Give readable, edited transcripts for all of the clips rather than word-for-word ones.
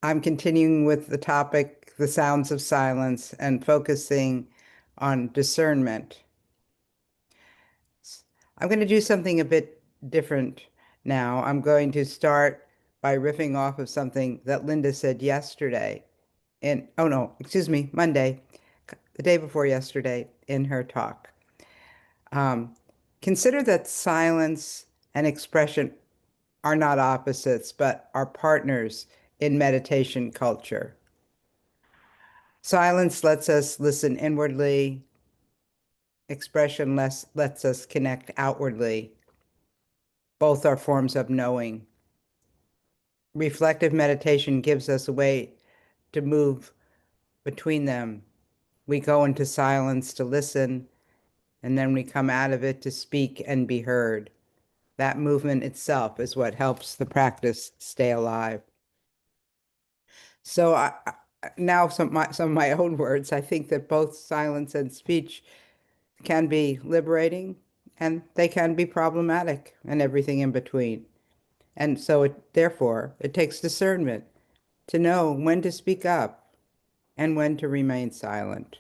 I'm continuing with the topic, the sounds of silence, and focusing on discernment. I'm going to do something a bit different now. I'm going to start by riffing off of something that Linda said yesterday oh no, excuse me, Monday, the day before yesterday in her talk. Um, Consider that silence and expression are not opposites, but are partners in meditation culture. Silence lets us listen inwardly. Expression lets us connect outwardly. Both are forms of knowing. Reflective meditation gives us a way to move between them. We go into silence to listen, and then we come out of it to speak and be heard. That movement itself is what helps the practice stay alive. So now some of my own words, I think that both silence and speech can be liberating and they can be problematic and everything in between. And so therefore, it takes discernment to know when to speak up and when to remain silent.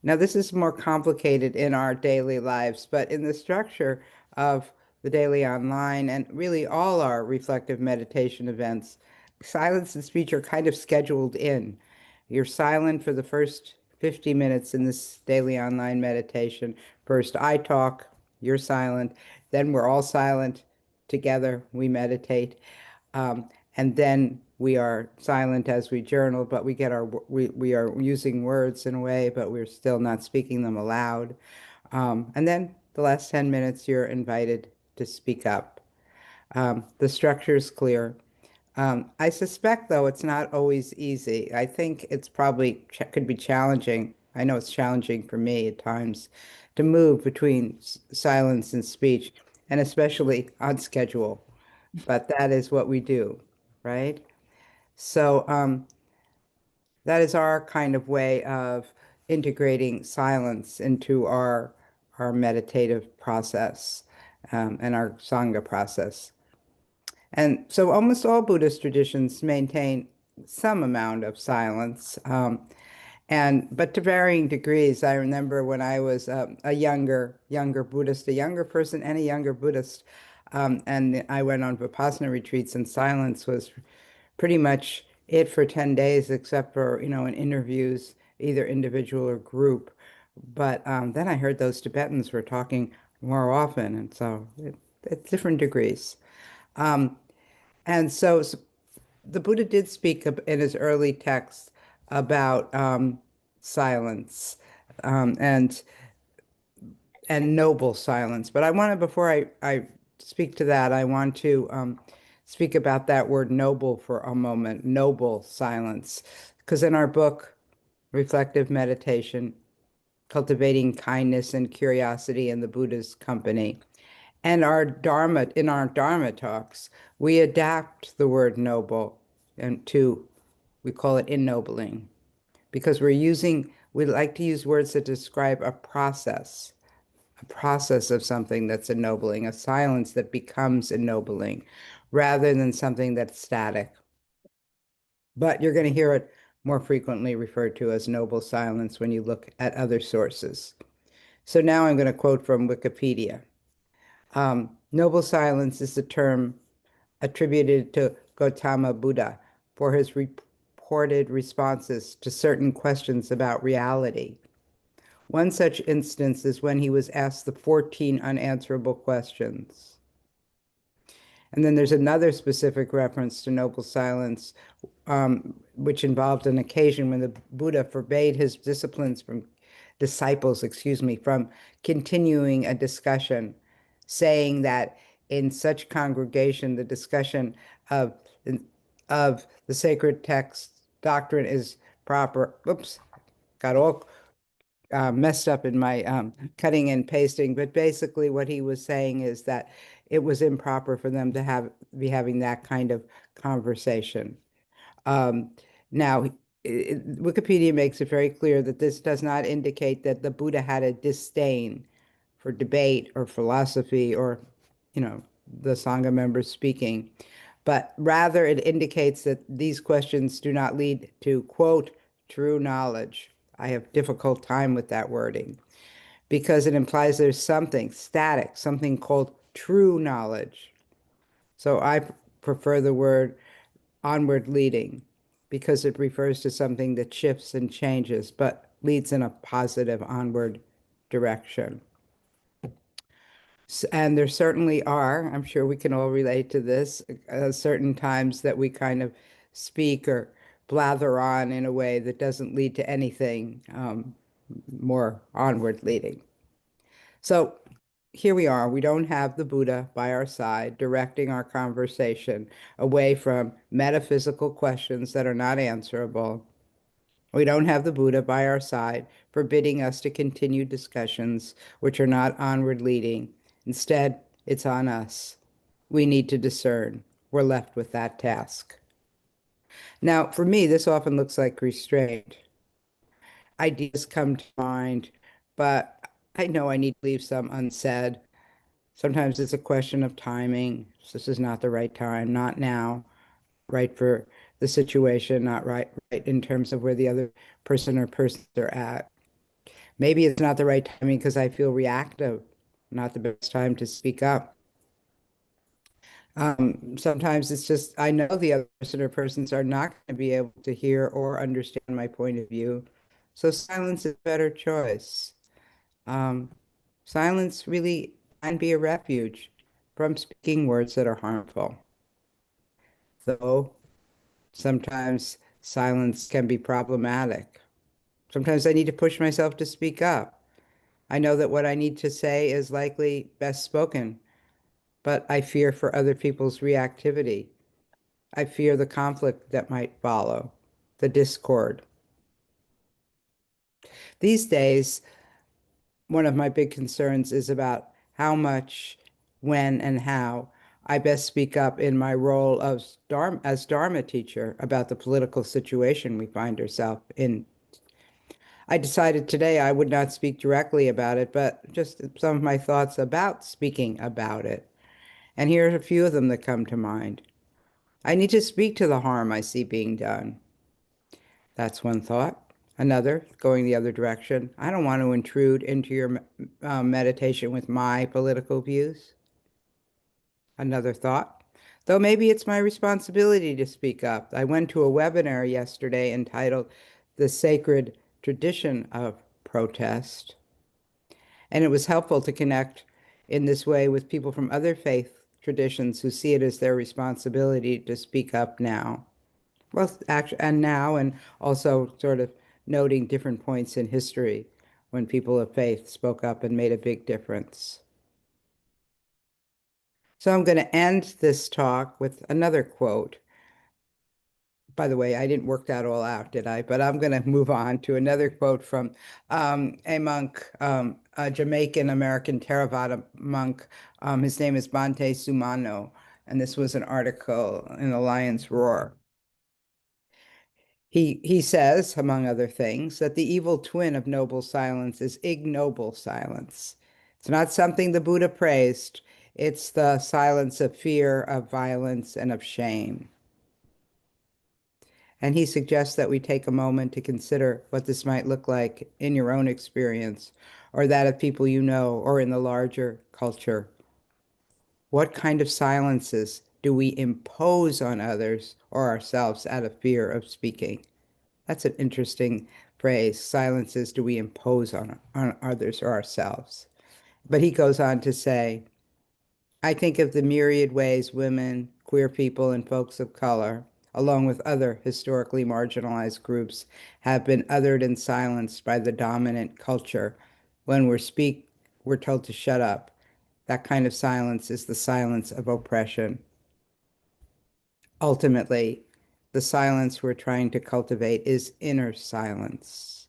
Now, this is more complicated in our daily lives, but in the structure of the daily online and really all our reflective meditation events, silence and speech are kind of scheduled in. You're silent for the first 50 minutes in this daily online meditation. First, I talk, you're silent, then we're all silent together, we meditate. Um, and then we are silent as we journal, but we are using words in a way, but we're still not speaking them aloud. And then the last 10 minutes, you're invited to speak up. The structure is clear. I suspect, though, it's not always easy. I think it's probably could be challenging. I know it's challenging for me at times to move between silence and speech, and especially on schedule. But that is what we do, right? So that is our kind of way of integrating silence into our meditative process and our Sangha process. And so almost all Buddhist traditions maintain some amount of silence, but to varying degrees. I remember when I was a younger Buddhist, a younger person and a younger Buddhist, and I went on Vipassana retreats, and silence was pretty much it for 10 days, except for, in interviews, either individual or group. But then I heard those Tibetans were talking more often, and so at different degrees. Um, and so the Buddha did speak in his early texts about silence um, and and noble silence. But before I speak to that, I want to speak about that word noble for a moment, noble silence. Because in our book, Reflective Meditation, Cultivating Kindness and Curiosity in the Buddha's Company, and in our Dharma talks, we adapt the word noble we call it ennobling, because we like to use words that describe a process of something that's ennobling, a silence that becomes ennobling, rather than something that's static. But you're going to hear it more frequently referred to as noble silence when you look at other sources. So now I'm going to quote from Wikipedia. Noble silence is the term attributed to Gautama Buddha for his reported responses to certain questions about reality. One such instance is when he was asked the 14 unanswerable questions. And then there's another specific reference to noble silence, which involved an occasion when the Buddha forbade his disciples, from continuing a discussion, saying that in such congregation, the discussion of, of the sacred text doctrine is proper. Oops, got all messed up in my cutting and pasting, but basically what he was saying is that it was improper for them to be having that kind of conversation. Um, Now, Wikipedia makes it very clear that this does not indicate that the Buddha had a disdain for debate or philosophy or, the Sangha members speaking, but rather it indicates that these questions do not lead to, quote, true knowledge. I have difficult time with that wording because it implies there's something static, something called true knowledge. So I prefer the word onward leading because it refers to something that shifts and changes, but leads in a positive onward direction. And there certainly are, I'm sure we can all relate to this, certain times that we kind of speak or blather on in a way that doesn't lead to anything more onward leading. So here we are. We don't have the Buddha by our side directing our conversation away from metaphysical questions that are not answerable. We don't have the Buddha by our side forbidding us to continue discussions which are not onward leading. Instead, it's on us. We need to discern. We're left with that task. Now, for me, this often looks like restraint. Ideas come to mind, but I know I need to leave some unsaid. Sometimes it's a question of timing. This is not the right time, not now, right for the situation, not right in terms of where the other person or persons are at. Maybe it's not the right timing because I feel reactive, not the best time to speak up. Sometimes it's just I know the other person or persons are not going to be able to hear or understand my point of view. So silence is a better choice. Um, Silence really can be a refuge from speaking words that are harmful. Though sometimes silence can be problematic. Sometimes I need to push myself to speak up. I know that what I need to say is likely best spoken, but I fear for other people's reactivity. I fear the conflict that might follow, the discord. These days, one of my big concerns is about how much, when, and how I best speak up in my role as Dharma teacher about the political situation we find ourselves in. I decided today I would not speak directly about it, but just some of my thoughts about speaking about it. And here are a few of them that come to mind. I need to speak to the harm I see being done. That's one thought. Another, going the other direction, I don't want to intrude into your meditation with my political views. Another thought, though maybe it's my responsibility to speak up. I went to a webinar yesterday entitled The Sacred Tradition of Protest, and it was helpful to connect in this way with people from other faith traditions who see it as their responsibility to speak up now. Well, actually, and now, and also sort of noting different points in history when people of faith spoke up and made a big difference. So I'm going to end this talk with another quote. By the way, I didn't work that all out, did I? But I'm going to move on to another quote from a monk, a Jamaican American Theravada monk. His name is Bhante Sumano, and this was an article in the Lion's Roar. He says, among other things, that the evil twin of noble silence is ignoble silence. It's not something the Buddha praised. It's the silence of fear, of violence, and of shame. And he suggests that we take a moment to consider what this might look like in your own experience, or that of people you know, or in the larger culture. What kind of silences do we impose on others or ourselves out of fear of speaking? That's an interesting phrase. Silences do we impose on others or ourselves? But he goes on to say, I think of the myriad ways women, queer people, and folks of color, along with other historically marginalized groups, have been othered and silenced by the dominant culture. When we're told to shut up. That kind of silence is the silence of oppression. Ultimately, the silence we're trying to cultivate is inner silence,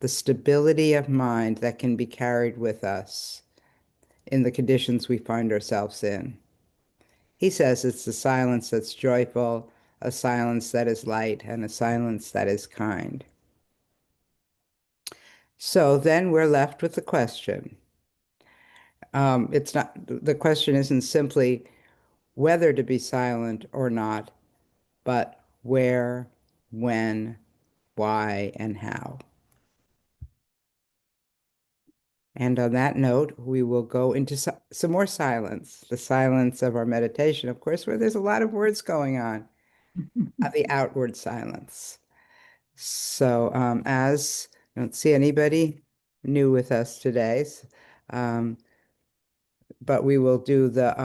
the stability of mind that can be carried with us in the conditions we find ourselves in. He says it's the silence that's joyful, a silence that is light, and a silence that is kind. So then we're left with the question. The question isn't simply whether to be silent or not, but where, when, why, and how. And on that note, we will go into some more silence, the silence of our meditation, of course, where there's a lot of words going on, the outward silence. So, as I don't see anybody new with us today, um, but we will do the